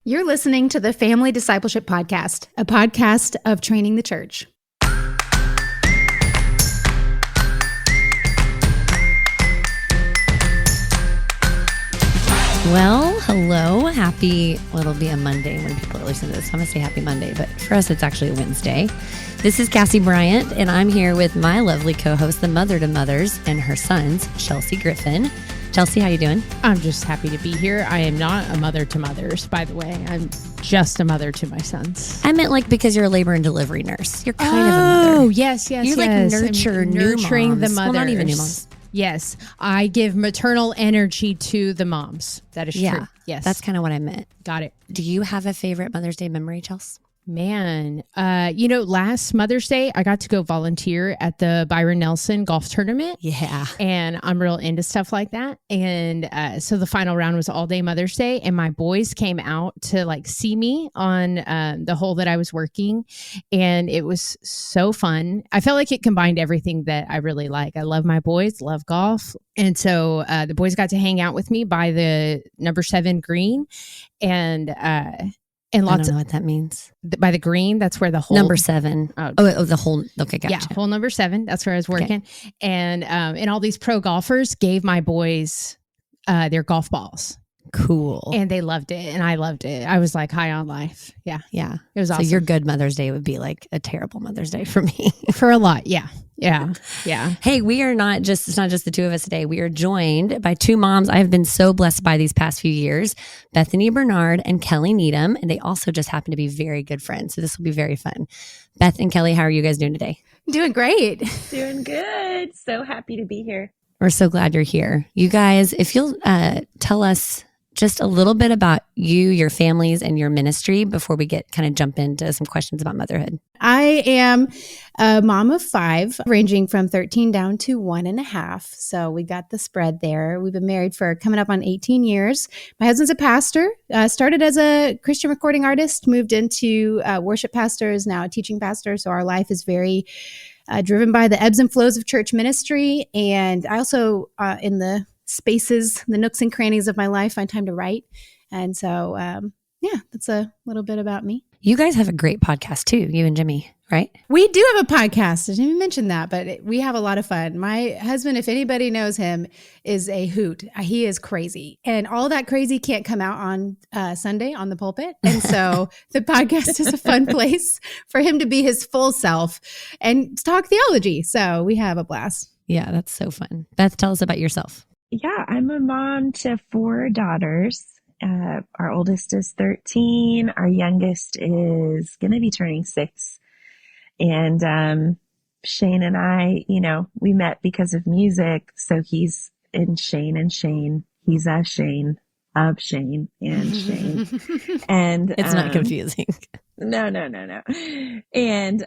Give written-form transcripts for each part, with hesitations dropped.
You're listening to the Family Discipleship Podcast, a podcast of training the church. Well, hello. It'll be a Monday when people are listening to this. I'm going to say happy Monday, but for us, it's actually a Wednesday. This is Cassie Bryant, and I'm here with my lovely co-host, the mother to mothers, and her sons, Chelsea Griffin. Chelsea, how you doing? I'm just happy to be here. I am not a mother to mothers, by the way. I'm just a mother to my sons. I meant like because you're a labor and delivery nurse. You're kind of a mother. Oh, yes. You like nurture nurturing the mothers. Well, not even new moms. Yes, I give maternal energy to the moms. That is true. Yes. That's kind of what I meant. Got it. Do you have a favorite Mother's Day memory, Chelsea? Man, last Mother's Day, I got to go volunteer at the Byron Nelson golf tournament. Yeah. And I'm real into stuff like that. And so the final round was all day Mother's Day. And my boys came out to see me on the hole that I was working. And it was so fun. I felt like it combined everything that I really like. I love my boys, love golf. And so the boys got to hang out with me by the number 7 green. And I don't know what that means. By the green, that's where the hole. Number 7. Oh, the hole. Okay, gotcha. Yeah, hole number 7. That's where I was working. Okay. And all these pro golfers gave my boys their golf balls. Cool. And they loved it. And I loved it. I was like high on life. Yeah. Yeah. It was awesome. So your good Mother's Day would be like a terrible Mother's Day for me. For a lot. Yeah. Yeah. Yeah. Hey, it's not just the two of us today. We are joined by 2 moms I have been so blessed by these past few years, Bethany Barnard and Kelly Needham. And they also just happen to be very good friends. So this will be very fun. Beth and Kelly, how are you guys doing today? Doing great. Doing good. So happy to be here. We're so glad you're here. You guys, if you'll tell us just a little bit about you, your families, and your ministry before we jump into some questions about motherhood. I am a mom of 5, ranging from 13 down to 1.5. So we got the spread there. We've been married for coming up on 18 years. My husband's a pastor, started as a Christian recording artist, moved into worship pastor, is now a teaching pastor. So our life is very driven by the ebbs and flows of church ministry. And I also, in the spaces, the nooks and crannies of my life, find time to write. And so, that's a little bit about me. You guys have a great podcast too, you and Jimmy, right? We do have a podcast. I didn't even mention that, but we have a lot of fun. My husband, if anybody knows him, is a hoot. He is crazy. And all that crazy can't come out on Sunday on the pulpit. And so the podcast is a fun place for him to be his full self and talk theology. So we have a blast. Yeah, that's so fun. Beth, tell us about yourself. Yeah, I'm a mom to 4 daughters. Our oldest is 13. Our youngest is going to be turning 6. And Shane and I, we met because of music. So he's in Shane and Shane. He's a Shane of Shane and Shane. And it's not confusing. No. And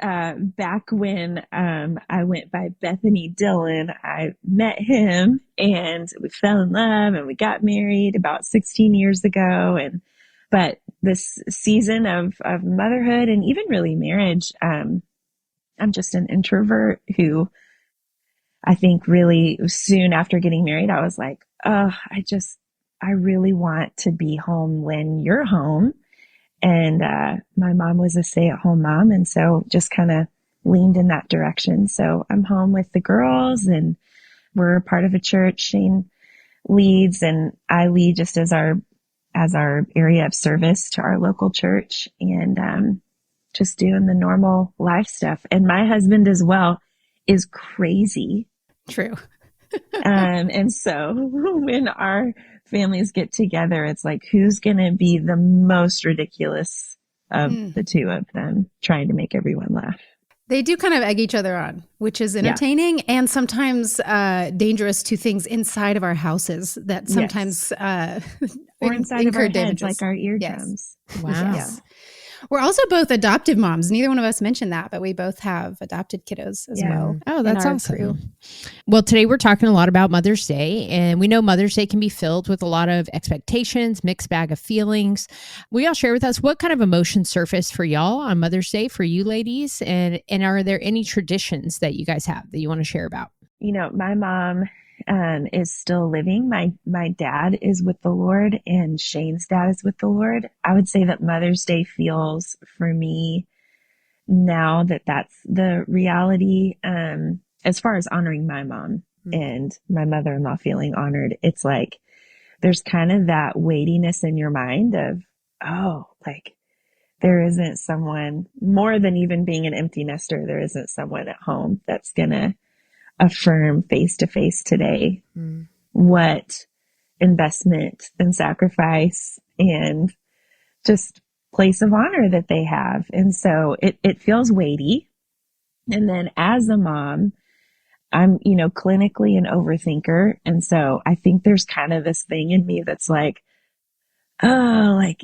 back when I went by Bethany Dillon, I met him and we fell in love and we got married about 16 years ago. But this season of motherhood and even really marriage, I'm just an introvert who I think really soon after getting married, I was like, I really want to be home when you're home. And my mom was a stay-at-home mom, and so just kind of leaned in that direction. So I'm home with the girls, and we're part of a church. Shane leads, and I lead just as our area of service to our local church, and just doing the normal life stuff. And my husband as well is crazy. True. And so when our families get together, it's like, who's going to be the most ridiculous of the 2 of them, trying to make everyone laugh. They do kind of egg each other on, which is entertaining and sometimes dangerous to things inside of our houses that sometimes or inside of our heads, like our eardrums. Yes. Wow. Yes. We're also both adoptive moms. Neither one of us mentioned that, but we both have adopted kiddos as well. Oh, that's awesome. Well, today we're talking a lot about Mother's Day, and we know Mother's Day can be filled with a lot of expectations, mixed bag of feelings. Will y'all share with us what kind of emotions surface for y'all on Mother's Day for you ladies? And are there any traditions that you guys have that you want to share about? My mom is still living. My dad is with the Lord and Shane's dad is with the Lord. I would say that Mother's Day feels for me now that that's the reality. As far as honoring my mom and my mother-in-law feeling honored, it's like there's kind of that weightiness in your mind of, oh, like there isn't someone more than even being an empty nester. There isn't someone at home that's going to affirm face to face today what investment and sacrifice and just place of honor that they have. And so it feels weighty. And then as a mom, I'm, clinically an overthinker. And so I think there's kind of this thing in me that's like, oh, like,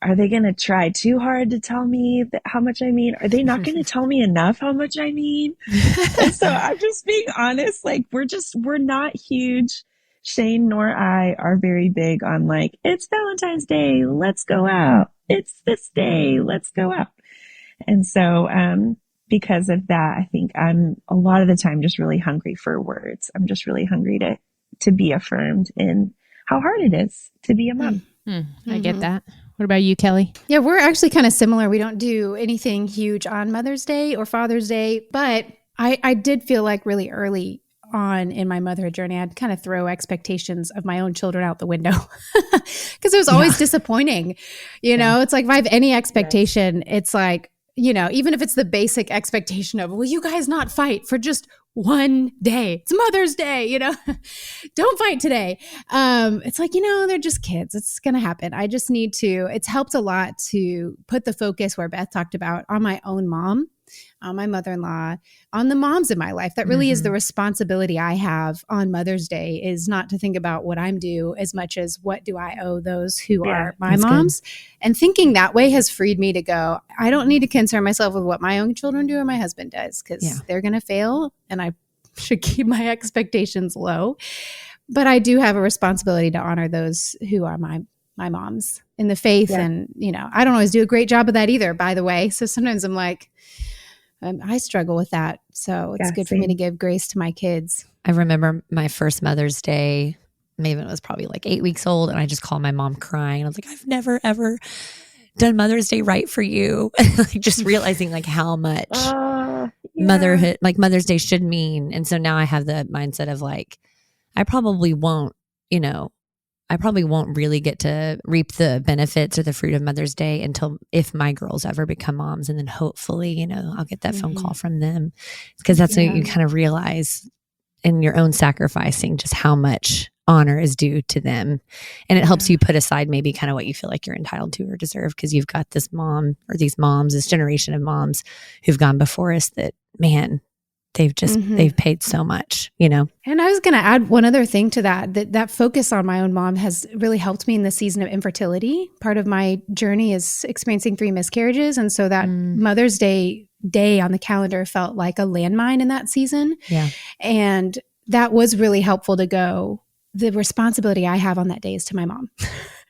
are they going to try too hard to tell me how much I mean? Are they not going to tell me enough how much I mean? And so I'm just being honest. Like, we're not huge. Shane nor I are very big on like, it's Valentine's Day. Let's go out. It's this day. Let's go out. And so, because of that, I think I'm a lot of the time just really hungry for words. I'm just really hungry to be affirmed in how hard it is to be a mom. I get that. What about you, Kelly? Yeah, we're actually kind of similar. We don't do anything huge on Mother's Day or Father's Day, but I did feel like really early on in my motherhood journey, I'd kind of throw expectations of my own children out the window because it was always disappointing. It's like if I have any expectation, it's like, even if it's the basic expectation of, will you guys not fight for just one day? It's Mother's Day, don't fight today. It's like, they're just kids. It's going to happen. I just need to, it's helped a lot to put the focus where Beth talked about on my own mom, on my mother-in-law, on the moms in my life. That really is the responsibility I have on Mother's Day, is not to think about what I'm due as much as what do I owe those who are my moms. Good. And thinking that way has freed me to go, I don't need to concern myself with what my own children do or my husband does, because they're going to fail and I should keep my expectations low. But I do have a responsibility to honor those who are my moms in the faith. Yeah. And, I don't always do a great job of that either, by the way. So sometimes I'm like, I struggle with that. So it's good for me to give grace to my kids. I remember my first Mother's Day, Maven was probably like 8 weeks old, and I just called my mom crying. I was like, I've never, ever done Mother's Day right for you. Like just realizing like how much motherhood, like Mother's Day should mean. And so now I have the mindset of like, I probably won't really get to reap the benefits or the fruit of Mother's Day until if my girls ever become moms. And then hopefully, I'll get that phone call from them, because that's what you kind of realize in your own sacrificing, just how much honor is due to them. And it helps you put aside maybe kind of what you feel like you're entitled to or deserve, because you've got this mom or these moms, this generation of moms who've gone before us that, man, they've just, they've paid so much, And I was going to add one other thing to that focus on my own mom has really helped me in the season of infertility. Part of my journey is experiencing 3 miscarriages. And so that Mother's Day on the calendar felt like a landmine in that season. Yeah. And that was really helpful to go, the responsibility I have on that day is to my mom.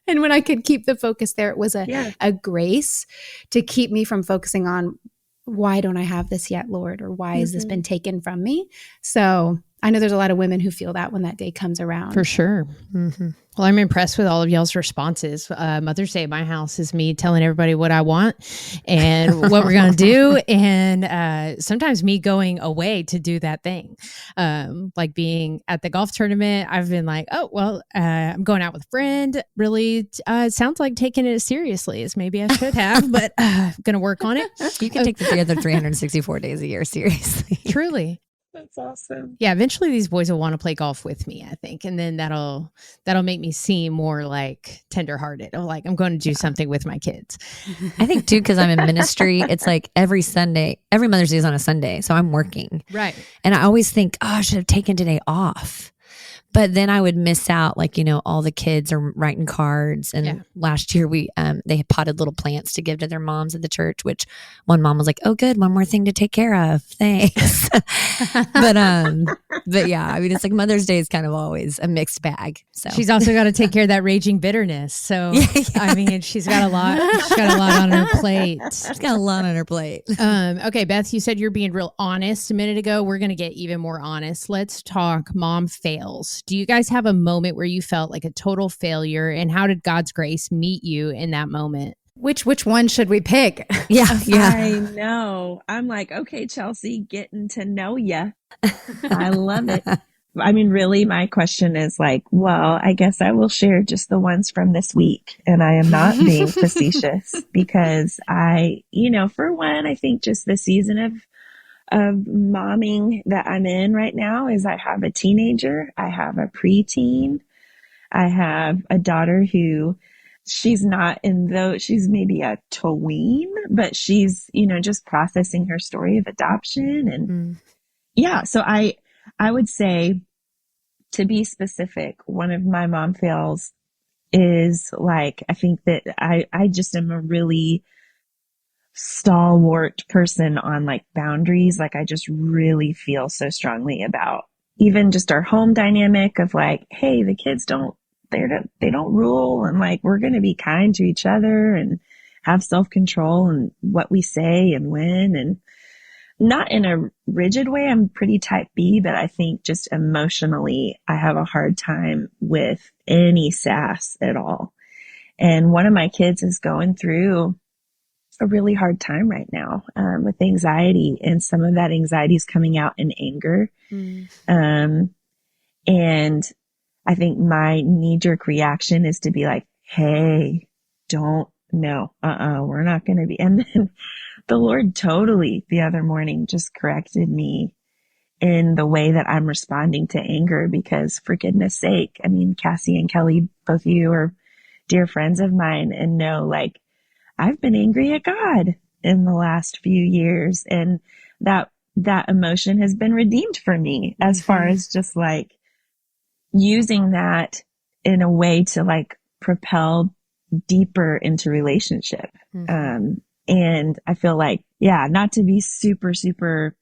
And when I could keep the focus there, it was a grace to keep me from focusing on, why don't I have this yet, Lord? Or why has this been taken from me? So I know there's a lot of women who feel that when that day comes around. For sure. Well, I'm impressed with all of y'all's responses. Mother's Day at my house is me telling everybody what I want and what we're going to do. And sometimes me going away to do that thing. Like being at the golf tournament, I've been like, oh, well, I'm going out with a friend. Really, it sounds like taking it as seriously as maybe I should have, but I'm going to work on it. You can take the other 364 days a year seriously. Truly. That's awesome. Yeah, eventually these boys will want to play golf with me, I think. And then that'll make me seem more like tenderhearted, or like I'm going to do something with my kids. I think too, because I'm in ministry, it's like every Mother's Day is on a Sunday. So I'm working. Right. And I always think, I should have taken today off. But then I would miss out, like, all the kids are writing cards. And last year they had potted little plants to give to their moms at the church, which one mom was like, oh, good. One more thing to take care of. Thanks. but yeah, I mean, it's like Mother's Day is kind of always a mixed bag. So she's also got to take care of that raging bitterness. So, I mean, she's got a lot on her plate. She's got a lot on her plate. Okay, Beth, you said you're being real honest a minute ago. We're going to get even more honest. Let's talk mom fails. Do you guys have a moment where you felt like a total failure, and how did God's grace meet you in that moment? Which one should we pick? Yeah. I know. I'm like, okay, Chelsea, getting to know ya. I love it. I mean, really, my question is like, well, I guess I will share just the ones from this week. And I am not being facetious because for one, I think just the season of momming that I'm in right now is I have a teenager, I have a preteen, I have a daughter who she's not she's maybe a tween, but she's, just processing her story of adoption. And so I would say, to be specific, one of my mom fails is like, I think that I just am a really stalwart person on like boundaries. Like I just really feel so strongly about even just our home dynamic of like, hey, the kids they don't rule, and like we're going to be kind to each other and have self-control and what we say and when, and not in a rigid way. I'm pretty type B, but I think just emotionally I have a hard time with any sass at all. And one of my kids is going through a really hard time right now with anxiety, and some of that anxiety is coming out in anger. And I think my knee-jerk reaction is to be like, hey, we're not going to be. And then the Lord totally the other morning just corrected me in the way that I'm responding to anger, because for goodness sake, I mean, Cassie and Kelly, both of you are dear friends of mine and know, like, I've been angry at God in the last few years, and that emotion has been redeemed for me as far as just like using that in a way to like propel deeper into relationship. And I feel like, not to be super, super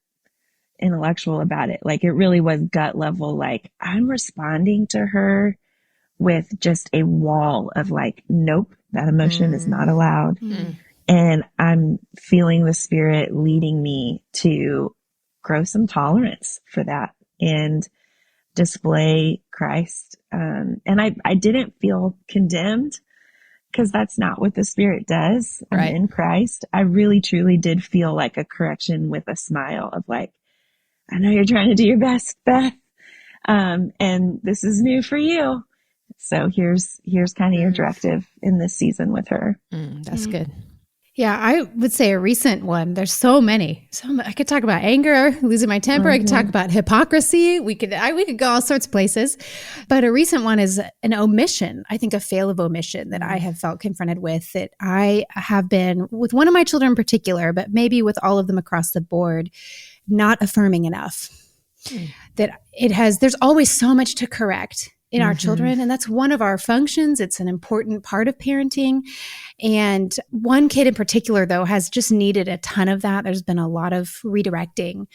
intellectual about it. Like it really was gut level. Like I'm responding to her with just a wall of like, nope, that emotion is not allowed. And I'm feeling the Spirit leading me to grow some tolerance for that and display Christ. And I didn't feel condemned, because that's not what the Spirit does. Right. In Christ. I really, truly did feel like a correction with a smile of like, I know you're trying to do your best, Beth. And this is new for you. So here's kind of your directive in this season with her. That's good. Yeah, I would say a recent one. There's so many. I could talk about anger, losing my temper. I could talk about hypocrisy. We could go all sorts of places. But a recent one is an omission. I think a fail of omission that I have felt confronted with, that I have been, with one of my children in particular, but maybe with all of them across the board, not affirming enough. That there's always so much to correct in our children. And that's one of our functions. It's an important part of parenting. And one kid in particular, though, has just needed a ton of that. There's been a lot of redirecting.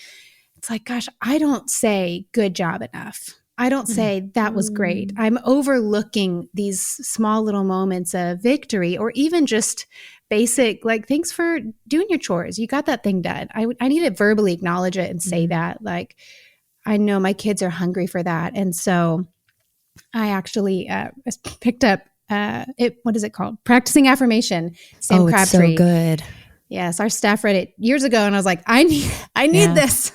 It's like, gosh, I don't say good job enough. I don't say that was great. I'm overlooking these small little moments of victory, or even just basic, like, thanks for doing your chores. You got that thing done. I need to verbally acknowledge it and say that, like, I know my kids are hungry for that. And so I actually picked up what is it called? Practicing affirmation. Sam Crabtree. It's so good. Yes, our staff read it years ago, and I was like, I need this.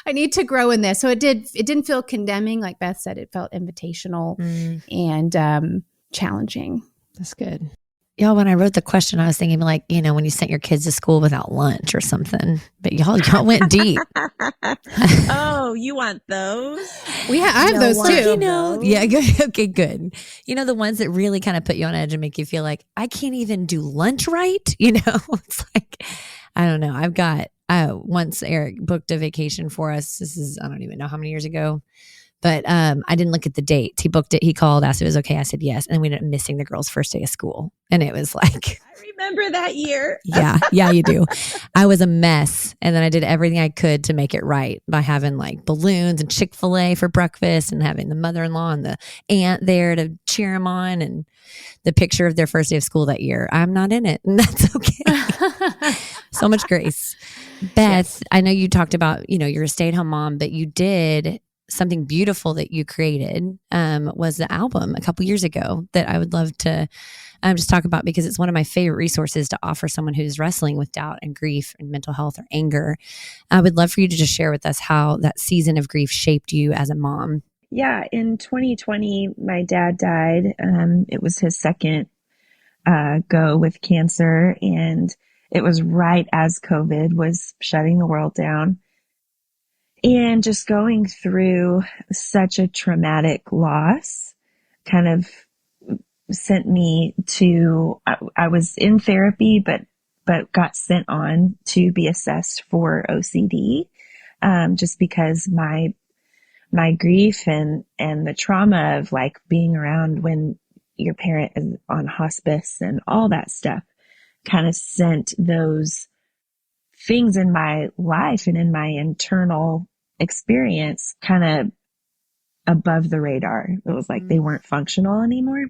I need to grow in this. So it didn't feel condemning, like Beth said. It felt invitational and challenging. That's good. Y'all, when I wrote the question, I was thinking like, when you sent your kids to school without lunch or something. But y'all went deep. Oh, you want those? I have those too. Yeah, good. Okay, good. The ones that really kind of put you on edge and make you feel like, I can't even do lunch right. It's like, I don't know. I've got, once Eric booked a vacation for us. This is, I don't even know how many years ago, But I didn't look at the date. He booked it. He called, asked if it was okay. I said yes. And we ended up missing the girls' first day of school. And it was like, I remember that year. yeah, you do. I was a mess. And then I did everything I could to make it right by having like balloons and Chick-fil-A for breakfast and having the mother-in-law and the aunt there to cheer them on, and the picture of their first day of school that year. I'm not in it, and that's okay. So much grace. Beth, I know you talked about, you're a stay-at-home mom, but you did something beautiful that you created, was the album a couple years ago that I would love to just talk about, because it's one of my favorite resources to offer someone who's wrestling with doubt and grief and mental health or anger. I would love for you to just share with us how that season of grief shaped you as a mom. Yeah, in 2020, my dad died. It was his second go with cancer, and it was right as COVID was shutting the world down. And just going through such a traumatic loss kind of sent me to, I was in therapy, but got sent on to be assessed for OCD, just because my grief and the trauma of like being around when your parent is on hospice and all that stuff kind of sent those things in my life and in my internal experience kind of above the radar. It was like they weren't functional anymore.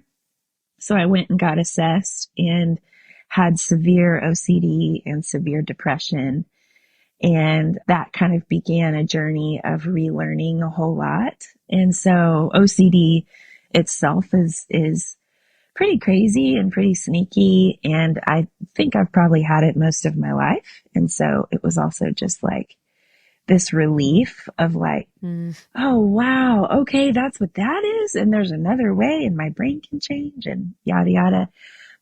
So I went and got assessed and had severe OCD and severe depression. And that kind of began a journey of relearning a whole lot. And so OCD itself is pretty crazy and pretty sneaky. And I think I've probably had it most of my life. And so it was also just like this relief of like, oh, wow, okay, that's what that is. And there's another way and my brain can change and yada, yada.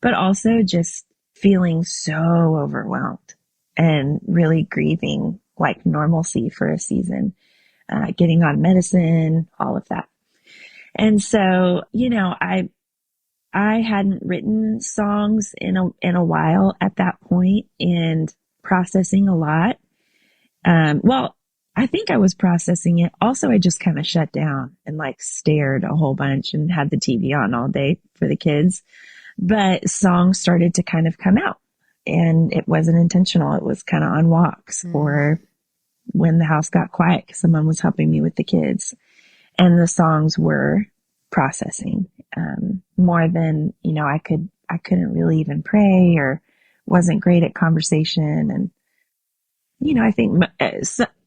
But also just feeling so overwhelmed and really grieving like normalcy for a season, getting on medicine, all of that. And so, I hadn't written songs in a while at that point and processing a lot. Well, I think I was processing it. Also, I just kind of shut down and like stared a whole bunch and had the TV on all day for the kids. But songs started to kind of come out, and it wasn't intentional. It was kind of on walks or when the house got quiet because someone was helping me with the kids. And the songs were processing, more than, I couldn't really even pray or wasn't great at conversation. And, I think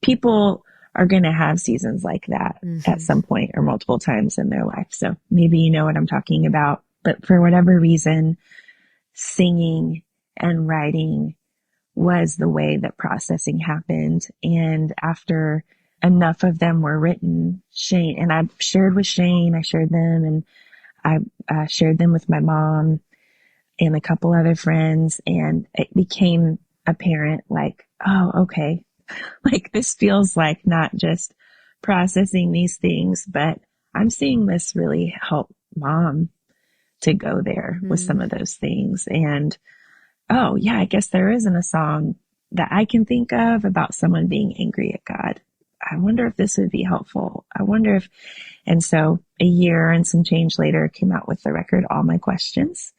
people are going to have seasons like that at some point or multiple times in their life. So maybe you know what I'm talking about, but for whatever reason, singing and writing was the way that processing happened. And after enough of them were written, Shane, and I shared with Shane, I shared them, and I shared them with my mom and a couple other friends, and it became apparent like, oh, okay, like this feels like not just processing these things, but I'm seeing this really help mom to go there with some of those things. And oh yeah, I guess there isn't a song that I can think of about someone being angry at God. I wonder if this would be helpful. I wonder if, and so a year and some change later came out with the record, All My Questions.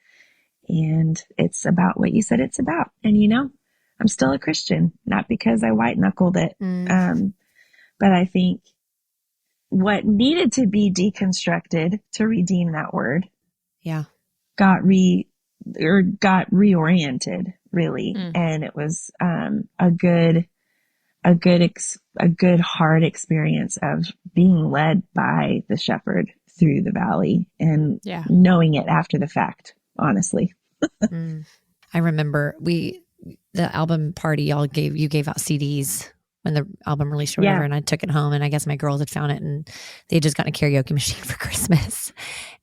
And it's about what you said it's about. And I'm still a Christian, not because I white knuckled it. But I think what needed to be deconstructed to redeem that word. Yeah. Got reoriented really. And it was, a good hard experience of being led by the shepherd through the valley and knowing it after the fact, honestly. I remember the album party you gave out CDs when the album released or whatever, and I took it home, and I guess my girls had found it, and they had just gotten a karaoke machine for Christmas.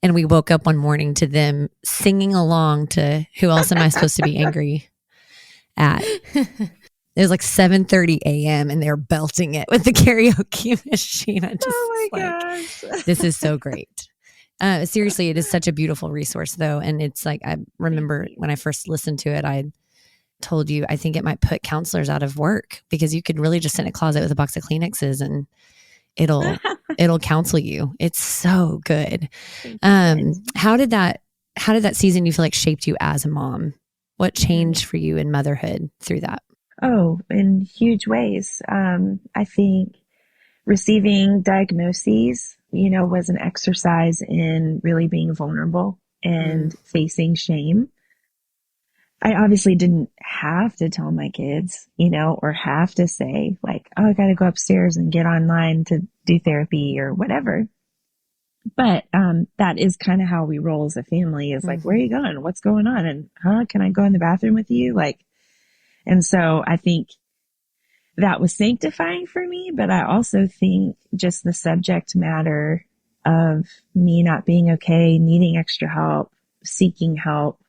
And we woke up one morning to them singing along to Who Else Am I Supposed to Be Angry At? It was like 7:30 a.m. and they were belting it with the karaoke machine. Oh my gosh. This is so great. Seriously, it is such a beautiful resource though. And it's like, I remember when I first listened to it, I told you, I think it might put counselors out of work because you could really just sit in a closet with a box of Kleenexes and it'll counsel you. It's so good. Thank you. How did that season you feel like shaped you as a mom? What changed for you in motherhood through that? Oh, in huge ways. I think receiving diagnoses, was an exercise in really being vulnerable and facing shame. I obviously didn't have to tell my kids, or have to say like, oh, I got to go upstairs and get online to do therapy or whatever. But that is kind of how we roll as a family, is like, where are you going? What's going on? And can I go in the bathroom with you? Like, and so I think that was sanctifying for me, but I also think just the subject matter of me not being okay, needing extra help, seeking help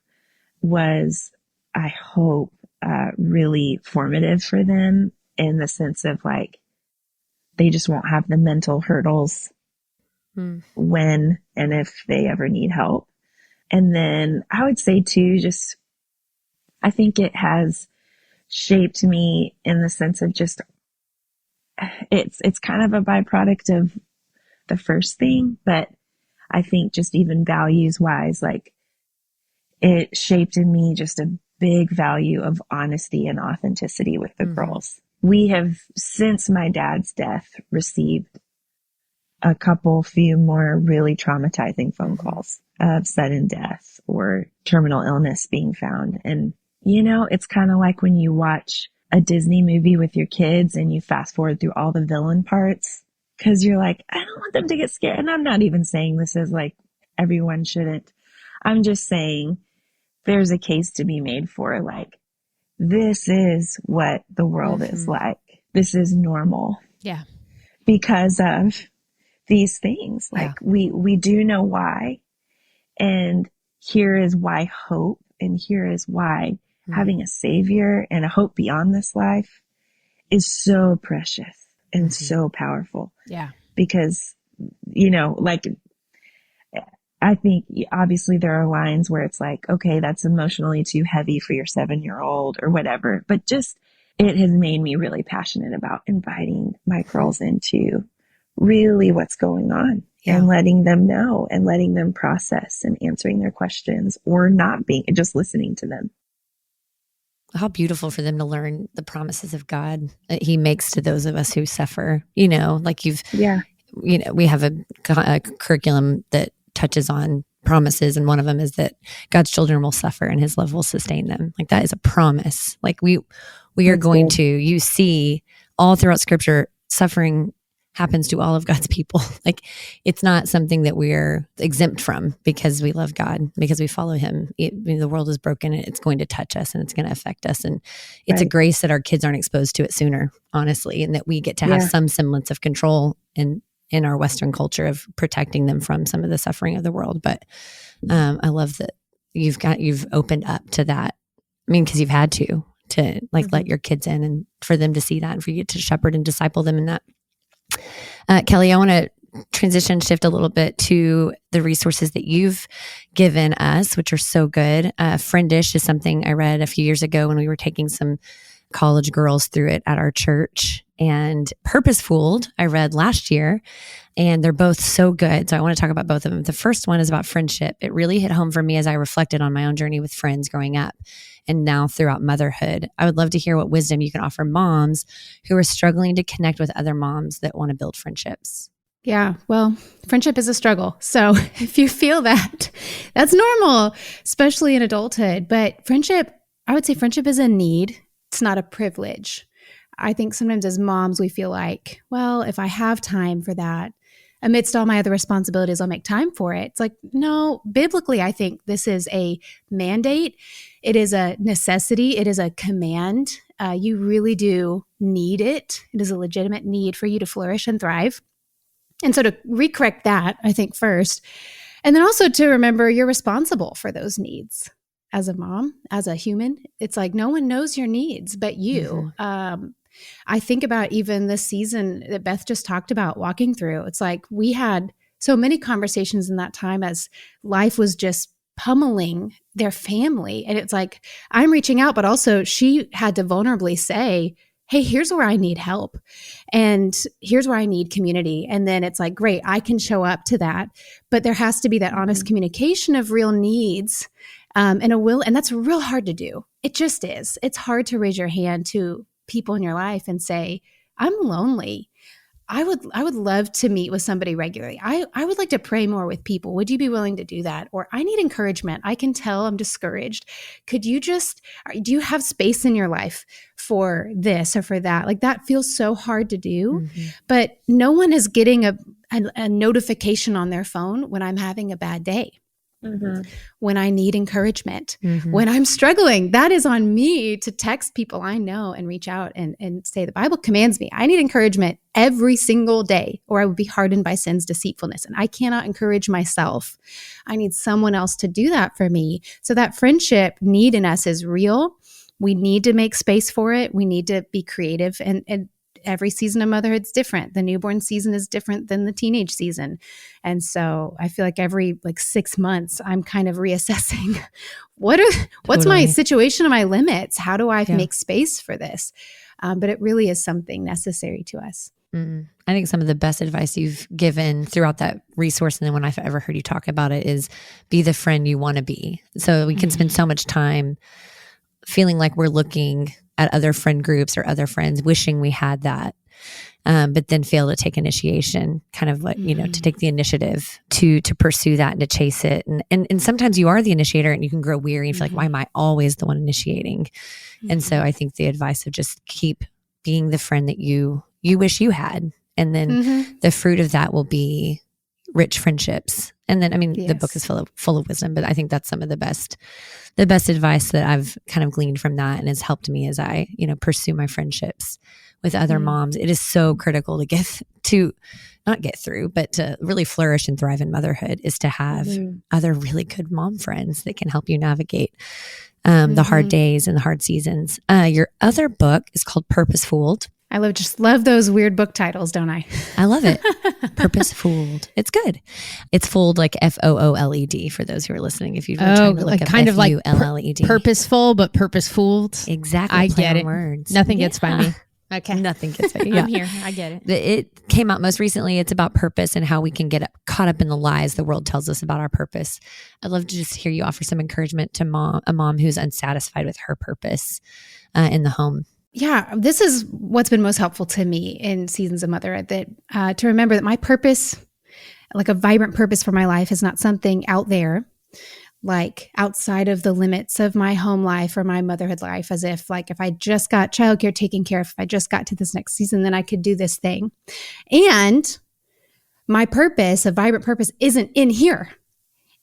was, I hope, really formative for them, in the sense of like, they just won't have the mental hurdles when and if they ever need help. And then I would say too, just, I think it has shaped me in the sense of just, it's kind of a byproduct of the first thing, but I think just even values wise, like it shaped in me just a big value of honesty and authenticity with the girls. We have, since my dad's death, received a few more really traumatizing phone calls of sudden death or terminal illness being found. And, it's kind of like when you watch a Disney movie with your kids and you fast forward through all the villain parts, because you're like, I don't want them to get scared. And I'm not even saying this is like everyone shouldn't. I'm just saying there's a case to be made for like, this is what the world is like. This is normal. Yeah. Because of these things. Like we do know why. And here is why hope, and here is why having a savior and a hope beyond this life is so precious and so powerful. Yeah. Because, like, I think obviously there are lines where it's like, okay, that's emotionally too heavy for your 7-year-old or whatever, but just, it has made me really passionate about inviting my girls into really what's going on and letting them know and letting them process and answering their questions, or not being, just listening to them. How beautiful for them to learn the promises of God that He makes to those of us who suffer. Like we have a curriculum that touches on promises, and one of them is that God's children will suffer and His love will sustain them. Like that is a promise. Like we are going to, you see all throughout Scripture, suffering happens to all of God's people. Like it's not something that we're exempt from because we love God, because we follow Him. The world is broken and it's going to touch us and it's going to affect us. And it's a grace that our kids aren't exposed to it sooner, honestly, and that we get to have some semblance of control in our Western culture of protecting them from some of the suffering of the world. But I love that you've opened up to that. I mean, because you've had to like let your kids in and for them to see that and for you to shepherd and disciple them in that. Kelly, I want to transition, shift a little bit to the resources that you've given us, which are so good. Friendish is something I read a few years ago when we were taking some college girls through it at our church. And Purposefooled, I read last year, and they're both so good. So I want to talk about both of them. The first one is about friendship. It really hit home for me as I reflected on my own journey with friends growing up and now throughout motherhood. I would love to hear what wisdom you can offer moms who are struggling to connect with other moms that want to build friendships. Yeah, well, friendship is a struggle. So if you feel that, that's normal, especially in adulthood. But friendship, I would say friendship is a need. It's not a privilege. I think sometimes as moms, we feel like, well, if I have time for that, amidst all my other responsibilities, I'll make time for it. It's like, no, biblically, I think this is a mandate. It is a necessity. It is a command. You really do need it. It is a legitimate need for you to flourish and thrive. And so to recorrect that, I think first, and then also to remember you're responsible for those needs. As a mom, as a human, it's like no one knows your needs but you. I think about even this season that Beth just talked about walking through. It's like we had so many conversations in that time as life was just pummeling their family. And it's like, I'm reaching out, but also she had to vulnerably say, hey, here's where I need help. And here's where I need community. And then it's like, great, I can show up to that. But there has to be that honest communication of real needs and a will. And that's real hard to do. It just is. It's hard to raise your hand to people in your life and say, I'm lonely. I would love to meet with somebody regularly. I would like to pray more with people. Would you be willing to do that? Or I need encouragement. I can tell I'm discouraged. Do you have space in your life for this or for that? Like that feels so hard to do, but no one is getting a notification on their phone when I'm having a bad day. When I need encouragement, when I'm struggling, that is on me to text people I know and reach out and say, the Bible commands me. I need encouragement every single day, or I would be hardened by sin's deceitfulness. And I cannot encourage myself. I need someone else to do that for me. So that friendship need in us is real. We need to make space for it. We need to be creative, and every season of motherhood is different. The newborn season is different than the teenage season. And so I feel like every 6 months, I'm kind of reassessing what's my situation and my limits? How do I make space for this? But it really is something necessary to us. I think some of the best advice you've given throughout that resource, and then when I've ever heard you talk about it, is be the friend you want to be. So we can spend so much time feeling like we're looking at other friend groups or other friends, wishing we had that, but then fail to take initiation, kind of to take the initiative to pursue that and to chase it. And sometimes you are the initiator and you can grow weary and feel like, why am I always the one initiating? And so I think the advice of just keep being the friend that you wish you had. And then the fruit of that will be rich friendships. And then, the book is full of wisdom, but I think that's some of the best advice that I've kind of gleaned from that and has helped me as I, pursue my friendships with other moms. It is so critical to not get through, but to really flourish and thrive in motherhood is to have other really good mom friends that can help you navigate the hard days and the hard seasons. Your other book is called Purposefooled. I just love those weird book titles, don't I? I love it. Purposefooled. It's good. It's fooled like FOOLED for those who are listening. If you're trying to look up kind of like purposeful, but purposefooled. Exactly. I get it. Words. Nothing gets by me. Okay. Nothing gets by you. Yeah. I'm here. I get it. It came out most recently. It's about purpose and how we can get caught up in the lies the world tells us about our purpose. I'd love to just hear you offer some encouragement to a mom who's unsatisfied with her purpose in the home. Yeah, this is what's been most helpful to me in seasons of motherhood, that to remember that my purpose, like a vibrant purpose for my life, is not something out there, like outside of the limits of my home life or my motherhood life, as if I just got childcare taken care of, if I just got to this next season, then I could do this thing. And my purpose, a vibrant purpose, isn't in here,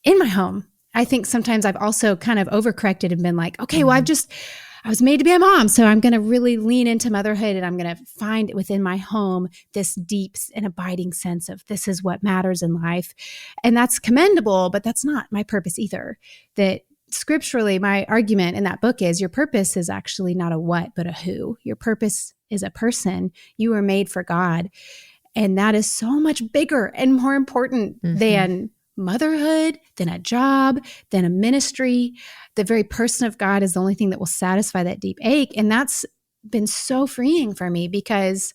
in my home. I think sometimes I've also kind of overcorrected and been like, okay, well, I was made to be a mom, so I'm going to really lean into motherhood, and I'm going to find within my home this deep and abiding sense of this is what matters in life. And that's commendable, but that's not my purpose either. That scripturally, my argument in that book is your purpose is actually not a what, but a who. Your purpose is a person. You were made for God. And that is so much bigger and more important than motherhood, than a job, than a ministry. The very person of God is the only thing that will satisfy that deep ache. And that's been so freeing for me because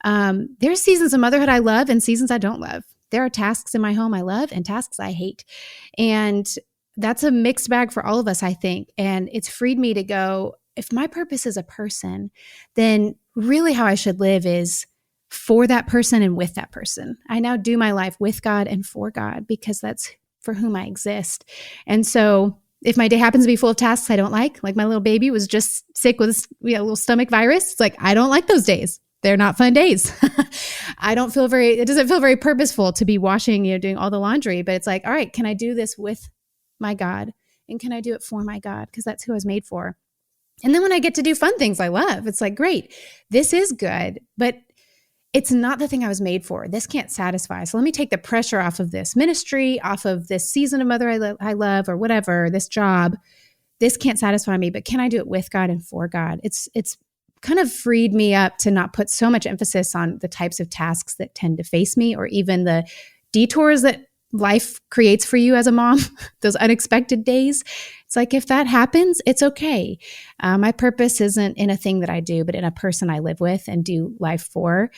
there's seasons of motherhood I love and seasons I don't love. There are tasks in my home I love and tasks I hate. And that's a mixed bag for all of us, I think. And it's freed me to go, if my purpose is a person, then really how I should live is for that person and with that person. I now do my life with God and for God because that's for whom I exist. And so if my day happens to be full of tasks I don't like my little baby was just sick with a little stomach virus, it's like, I don't like those days. They're not fun days. It doesn't feel very purposeful to be washing, doing all the laundry, but it's like, all right, can I do this with my God? And can I do it for my God? Because that's who I was made for. And then when I get to do fun things I love, it's like, great, this is good, but it's not the thing I was made for. This can't satisfy. So let me take the pressure off of this ministry, off of this season of mother I love or whatever, this job. This can't satisfy me, but can I do it with God and for God? It's kind of freed me up to not put so much emphasis on the types of tasks that tend to face me or even the detours that life creates for you as a mom, those unexpected days. It's like, if that happens, it's okay. My purpose isn't in a thing that I do, but in a person I live with and do life for.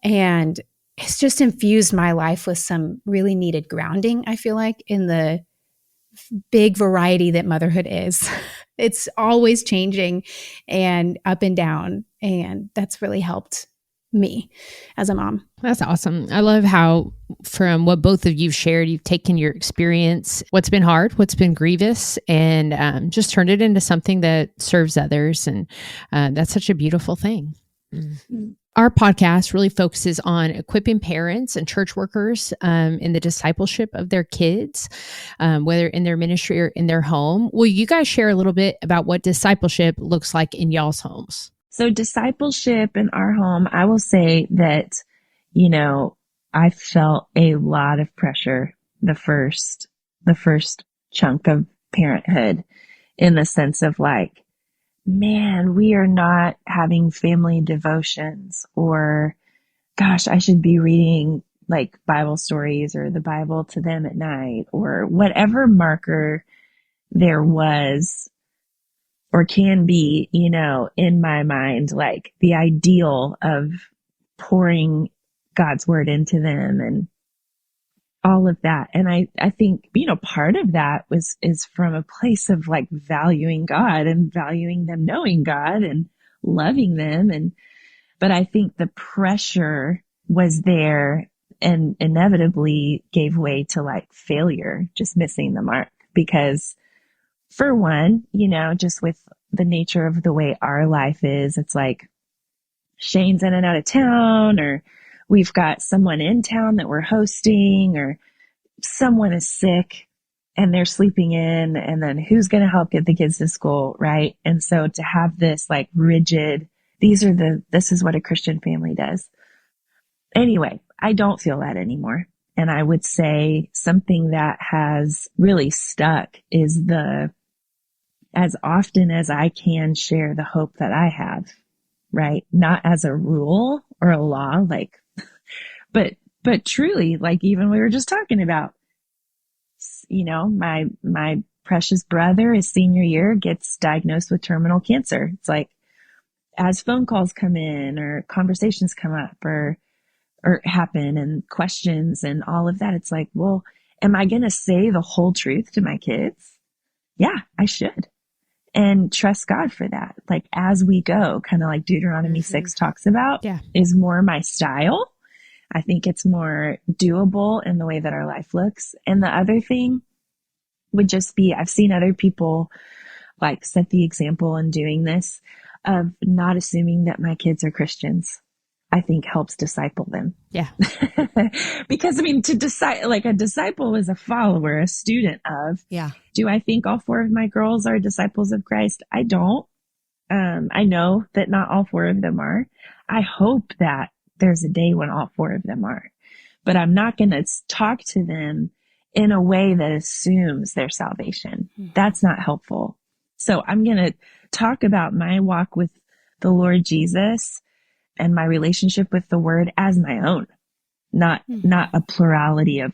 And it's just infused my life with some really needed grounding, I feel like, in the big variety that motherhood is. It's always changing and up and down. And that's really helped me as a mom. That's awesome. I love how, from what both of you've shared, you've taken your experience, what's been hard, what's been grievous, and just turned it into something that serves others. And that's such a beautiful thing. Mm-hmm. Our podcast really focuses on equipping parents and church workers in the discipleship of their kids, whether in their ministry or in their home. Will you guys share a little bit about what discipleship looks like in y'all's homes? So discipleship in our home, I will say that, you know, I felt a lot of pressure the first chunk of parenthood, in the sense of like, man, we are not having family devotions, or gosh, I should be reading like Bible stories or the Bible to them at night, or whatever marker there was or can be, you know, in my mind, like the ideal of pouring God's word into them and all of that. And I think, you know, part of that is from a place of like valuing God and valuing them knowing God and loving them. But I think the pressure was there and inevitably gave way to like failure, just missing the mark. Because for one, you know, just with the nature of the way our life is, it's like Shane's in and out of town, or we've got someone in town that we're hosting, or someone is sick and they're sleeping in, and then who's going to help get the kids to school, right? And so to have this like rigid, this is what a Christian family does. Anyway, I don't feel that anymore. And I would say something that has really stuck is as often as I can share the hope that I have, right? Not as a rule or a law, like, but truly, like even we were just talking about, you know, my precious brother, his senior year, gets diagnosed with terminal cancer. It's like, as phone calls come in or conversations come up or happen and questions and all of that, it's like, well, am I going to say the whole truth to my kids? Yeah, I should. And trust God for that. Like as we go, kind of like Deuteronomy 6 talks about, is more my style. I think it's more doable in the way that our life looks. And the other thing would just be, I've seen other people like set the example in doing this, of not assuming that my kids are Christians. I think helps disciple them. Yeah. Because I mean, like a disciple is a follower, a student of. Yeah. Do I think all 4 of my girls are disciples of Christ? I don't. I know that not all 4 of them are. I hope that there's a day when all 4 of them are, but I'm not going to talk to them in a way that assumes their salvation. That's not helpful. So I'm going to talk about my walk with the Lord Jesus and my relationship with the word as my own, not a plurality of,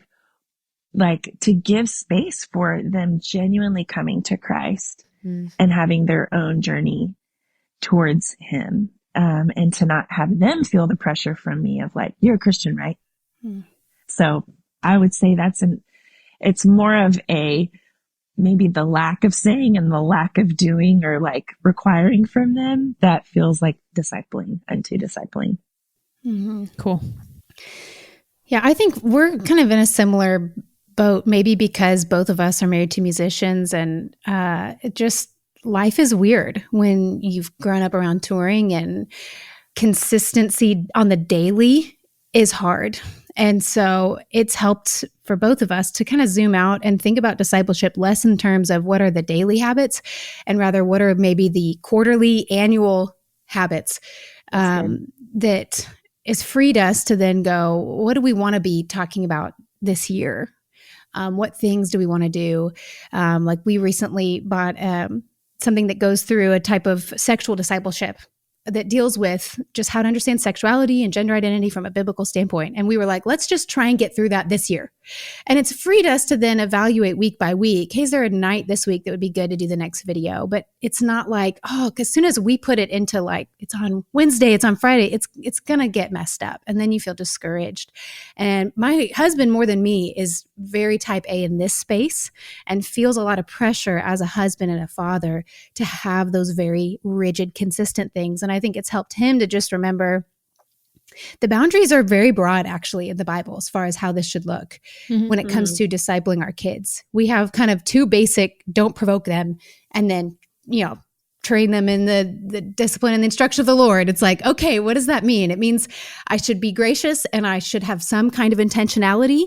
like, to give space for them genuinely coming to Christ and having their own journey towards him. And to not have them feel the pressure from me of like, you're a Christian, right? So I would say it's more of maybe the lack of saying and the lack of doing or like requiring from them that feels like discipling unto discipling. Cool. Yeah, I think we're kind of in a similar boat, maybe because both of us are married to musicians, and life is weird when you've grown up around touring, and consistency on the daily is hard. And so it's helped for both of us to kind of zoom out and think about discipleship less in terms of what are the daily habits, and rather what are maybe the quarterly, annual habits that has freed us to then go, what do we want to be talking about this year? What things do we want to do? Like we recently bought something that goes through a type of sexual discipleship that deals with just how to understand sexuality and gender identity from a biblical standpoint. And we were like, let's just try and get through that this year. And it's freed us to then evaluate week by week. Hey, is there a night this week that would be good to do the next video? But it's not like, oh, because as soon as we put it into like, it's on Wednesday, it's on Friday, it's going to get messed up. And then you feel discouraged. And my husband, more than me, is very type A in this space and feels a lot of pressure as a husband and a father to have those very rigid, consistent things. And I think it's helped him to just remember the boundaries are very broad, actually, in the Bible as far as how this should look when it comes to discipling our kids. We have kind of two basic, don't provoke them, and then, train them in the discipline and the instruction of the Lord. It's like, okay, what does that mean? It means I should be gracious and I should have some kind of intentionality.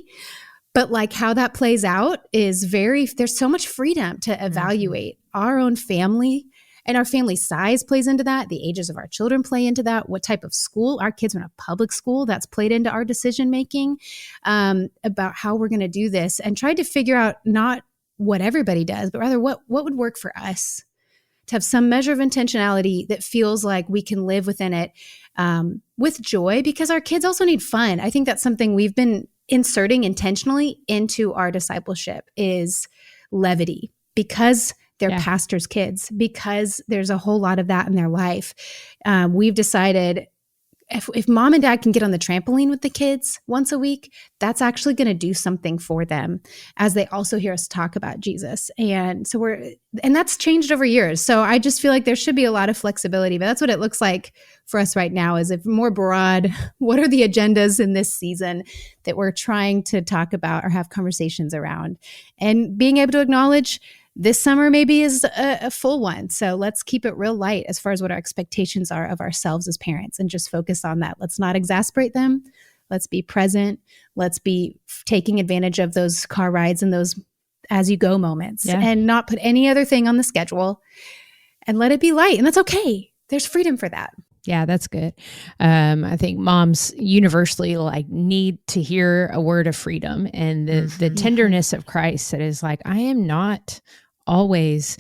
But like how that plays out is there's so much freedom to evaluate our own family. And our family size plays into that. The ages of our children play into that. What type of school? Our kids are in a public school. That's played into our decision-making about how we're going to do this, and tried to figure out not what everybody does, but rather what would work for us to have some measure of intentionality that feels like we can live within it with joy, because our kids also need fun. I think that's something we've been inserting intentionally into our discipleship is levity, because they're pastors' kids, because there's a whole lot of that in their life. We've decided if mom and dad can get on the trampoline with the kids once a week, that's actually going to do something for them as they also hear us talk about Jesus. And so and that's changed over years. So I just feel like there should be a lot of flexibility, but that's what it looks like for us right now, is if more broad, what are the agendas in this season that we're trying to talk about or have conversations around, and being able to acknowledge this summer maybe is a full one. So let's keep it real light as far as what our expectations are of ourselves as parents, and just focus on that. Let's not exasperate them. Let's be present. Let's be taking advantage of those car rides and those as you go moments, and not put any other thing on the schedule, and let it be light. And that's okay. There's freedom for that. Yeah, that's good. I think moms universally need to hear a word of freedom and the tenderness of Christ that is like, I am not always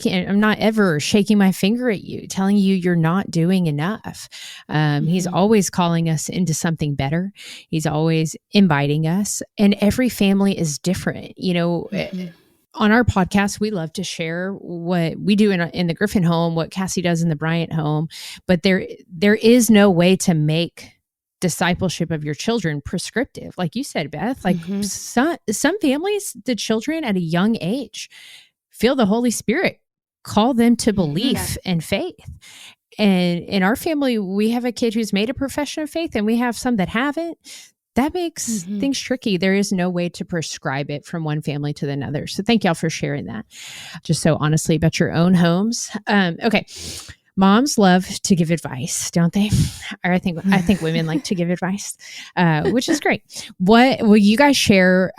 I'm not ever shaking my finger at you, telling you you're not doing enough. He's always calling us into something better. He's always inviting us, and every family is different. On our podcast, we love to share what we do in the Griffin home, what Cassie does in the Bryant home, but there is no way to make discipleship of your children prescriptive. Like you said, Beth, some families, the children at a young age feel the Holy Spirit call them to belief and faith. And in our family, we have a kid who's made a profession of faith, and we have some that haven't. That makes things tricky. There is no way to prescribe it from one family to another. So thank y'all for sharing that. Just so honestly about your own homes. Okay. Moms love to give advice, don't they? Or I think women like to give advice, which is great. What will you guys share?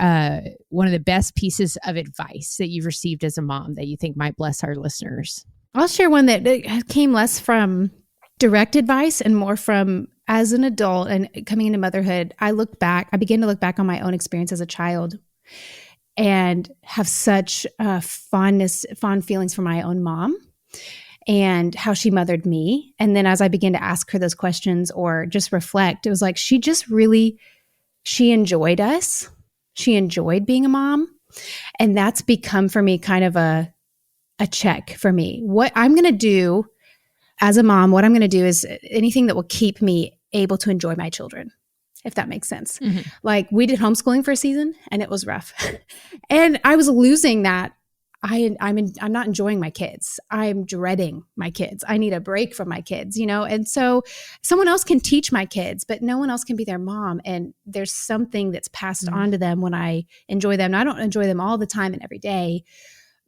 One of the best pieces of advice that you've received as a mom that you think might bless our listeners? I'll share one that came less from direct advice and more from, as an adult and coming into motherhood, I began to look back on my own experience as a child and have such fond feelings for my own mom and how she mothered me. And then as I began to ask her those questions or just reflect, it was like she enjoyed us. She enjoyed being a mom. And that's become for me kind of a check for me. What I'm going to do as a mom, what I'm going to do is anything that will keep me able to enjoy my children, if that makes sense. Like we did homeschooling for a season and it was rough. And I was losing that. I'm not enjoying my kids. I'm dreading my kids. I need a break from my kids, And so someone else can teach my kids, but no one else can be their mom. And there's something that's passed on to them when I enjoy them. And I don't enjoy them all the time and every day,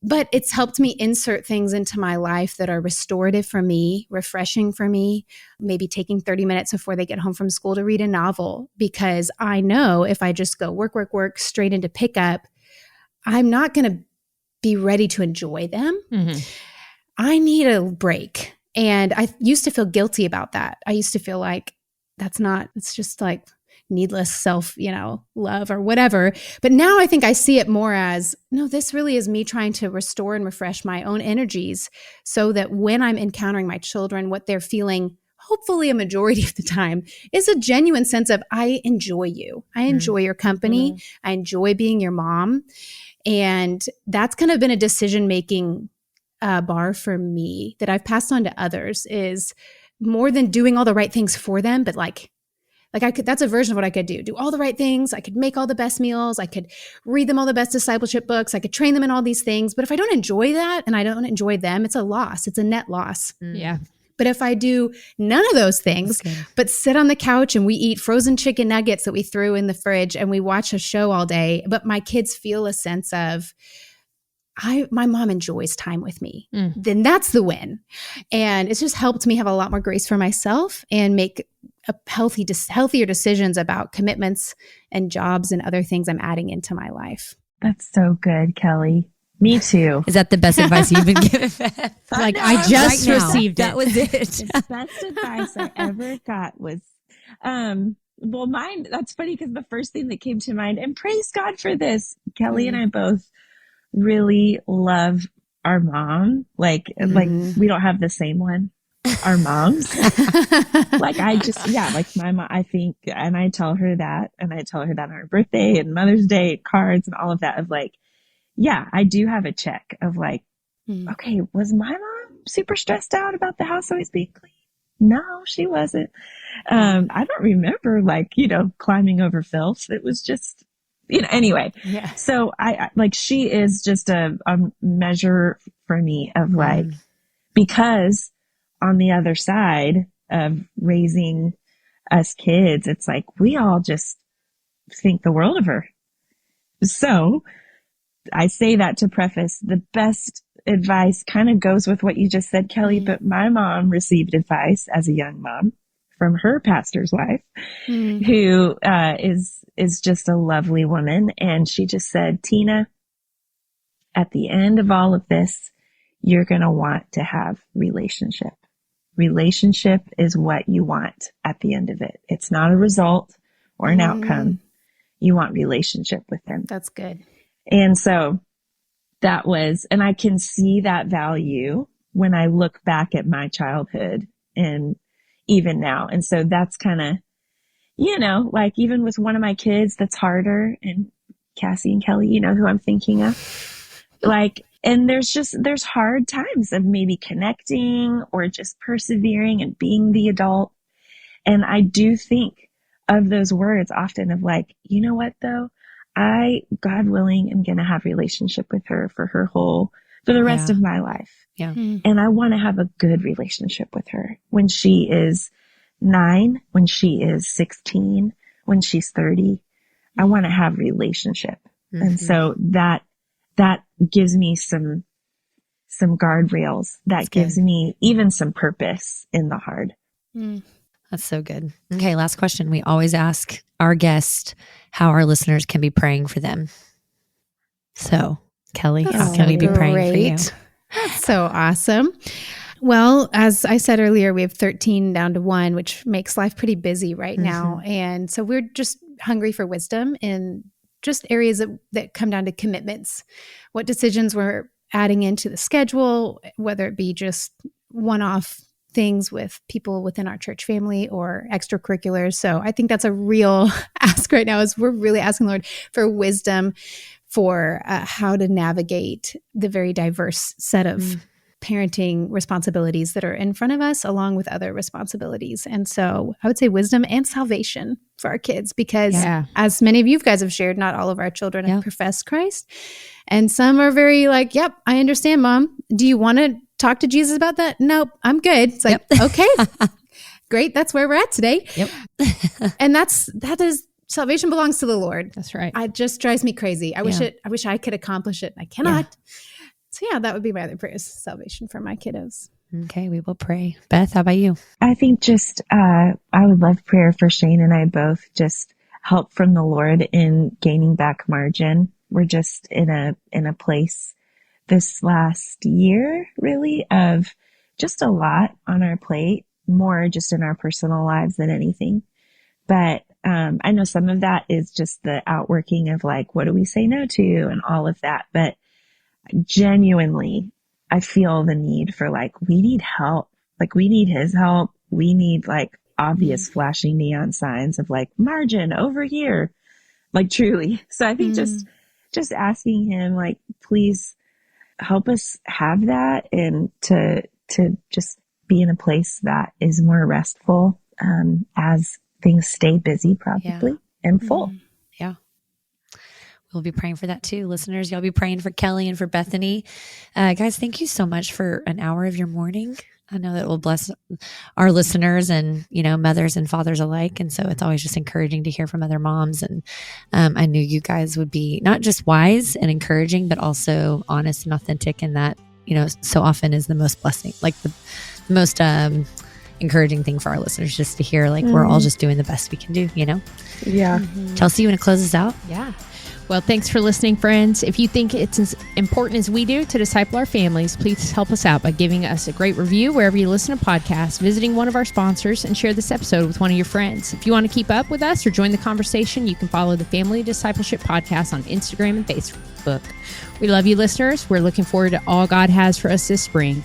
but it's helped me insert things into my life that are restorative for me, refreshing for me, maybe taking 30 minutes before they get home from school to read a novel, because I know if I just go work, straight into pickup, I'm not going to be ready to enjoy them. I need a break. And I used to feel guilty about that. I used to feel like it's just like needless self, love or whatever. But now I think I see it more as, no, this really is me trying to restore and refresh my own energies so that when I'm encountering my children, what they're feeling, hopefully a majority of the time, is a genuine sense of, I enjoy you. I enjoy your company. I enjoy being your mom. And that's kind of been a decision-making bar for me that I've passed on to others, is more than doing all the right things for them, but like that's a version of what I could do all the right things. I could make all the best meals. I could read them all the best discipleship books. I could train them in all these things. But if I don't enjoy that and I don't enjoy them, it's a loss. It's a net loss. Yeah. But if I do none of those things, but sit on the couch and we eat frozen chicken nuggets that we threw in the fridge and we watch a show all day, but my kids feel a sense of, my mom enjoys time with me, then that's the win. And it's just helped me have a lot more grace for myself and make healthier decisions about commitments and jobs and other things I'm adding into my life. That's so good, Kelly. Me too. Is that the best advice you've been given, Beth? Like, I just received it. That was it. The best advice I ever got was, well, mine, that's funny because the first thing that came to mind, and praise God for this, Kelly and I both really love our mom. Like we don't have the same one. Our moms. Like my mom, I think, and I tell her that, on her birthday and Mother's Day cards and all of that, of like, yeah, I do have a check of like, okay, was my mom super stressed out about the house always being clean? No, she wasn't. I don't remember climbing over filth. It was just, anyway. Yeah. So I like, she is just a measure for me of like, because on the other side of raising us kids, it's like, we all just think the world of her. So I say that to preface, the best advice kind of goes with what you just said, Kelly, but my mom received advice as a young mom from her pastor's wife, who is just a lovely woman. And she just said, Tina, at the end of all of this, you're going to want to have relationship. Relationship is what you want at the end of it. It's not a result or an outcome. You want relationship with them. That's good. And so that was, and I can see that value when I look back at my childhood and even now. And so that's kind of, like even with one of my kids that's harder, and Cassie and Kelly, who I'm thinking of, like, and there's hard times of maybe connecting or just persevering and being the adult. And I do think of those words often of like, you know what though? I, God willing, am going to have relationship with her for the rest of my life. Yeah. And I want to have a good relationship with her when she is 9, when she is 16, when she's 30. I want to have relationship. And so that gives me some guardrails. That gives me even some purpose in the hard. That's so good. Okay, last question. We always ask our guest how our listeners can be praying for them. So, Kelly, how can we be praying for you? That's so awesome. Well, as I said earlier, we have 13 down to 1, which makes life pretty busy right now. And so we're just hungry for wisdom in just areas that come down to commitments. What decisions we're adding into the schedule, whether it be just one-off things with people within our church family or extracurriculars. So I think that's a real ask right now, is we're really asking the Lord for wisdom for how to navigate the very diverse set of parenting responsibilities that are in front of us, along with other responsibilities. And so I would say wisdom and salvation for our kids, because as many of you guys have shared, not all of our children have professed Christ. And some are very like, yep, I understand, Mom. Do you want to talk to Jesus about that? Nope, I'm good. It's like, okay, great. That's where we're at today. Yep. And that is salvation belongs to the Lord. That's right. It just drives me crazy. I wish I could accomplish it. I cannot. So that would be my other prayer, is salvation for my kiddos. Okay, we will pray. Beth, how about you? I think just, I would love prayer for Shane and I both, just help from the Lord in gaining back margin. We're just in a place this last year, really, of just a lot on our plate, more just in our personal lives than anything. But I know some of that is just the outworking of like, what do we say no to and all of that. But genuinely, I feel the need for like, we need help. Like we need his help. We need like obvious flashing neon signs of like margin over here, like truly. So I think just asking him like, please help us have that and to just be in a place that is more restful, as things stay busy probably and full. Yeah. We'll be praying for that too. Listeners, y'all be praying for Kelly and for Bethany. Guys, thank you so much for an hour of your morning. I know that will bless our listeners and, mothers and fathers alike. And so it's always just encouraging to hear from other moms. And I knew you guys would be not just wise and encouraging, but also honest and authentic. And that, so often is the most blessing, like the most encouraging thing for our listeners, just to hear like we're all just doing the best we can do, Yeah. Chelsea, you want to close us out? Yeah. Well, thanks for listening, friends. If you think it's as important as we do to disciple our families, please help us out by giving us a great review wherever you listen to podcasts, visiting one of our sponsors, and share this episode with one of your friends. If you want to keep up with us or join the conversation, you can follow the Family Discipleship Podcast on Instagram and Facebook. We love you, listeners. We're looking forward to all God has for us this spring.